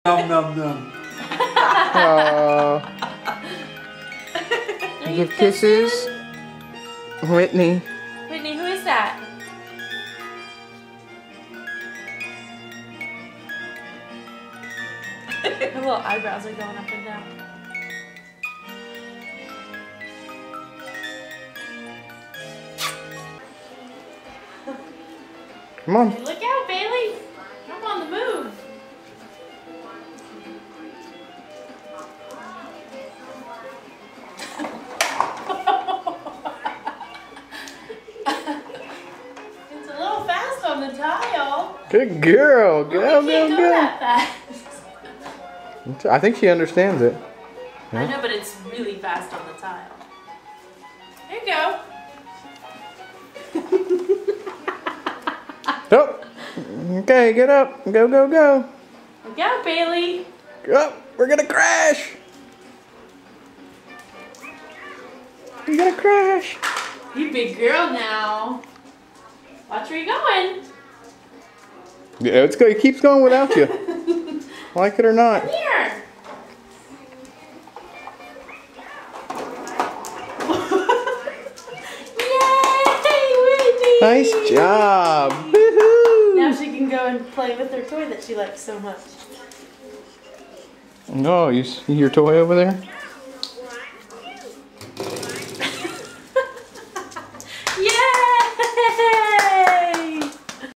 Num num num. Give kisses. Whitney. Whitney, who is that? Her little eyebrows are going up and down. Come on. Hey, look out, Bailey. I'm on the move. It's a little fast on the tile. Good girl. Well, Go, we can't go, go go. that fast. I think she understands it. I know, but it's really fast on the tile. There you go. Oh. Okay, get up. Go, go, go. Look out, Bailey. Go. We're gonna crash. We're gonna crash. You big girl now. Watch where you're going. Yeah, it's go. It keeps going without you. Like it or not. Come here. Yay, Whitney. Nice job. Woohoo. Now she can go and play with her toy that she likes so much. Oh, you see your toy over there?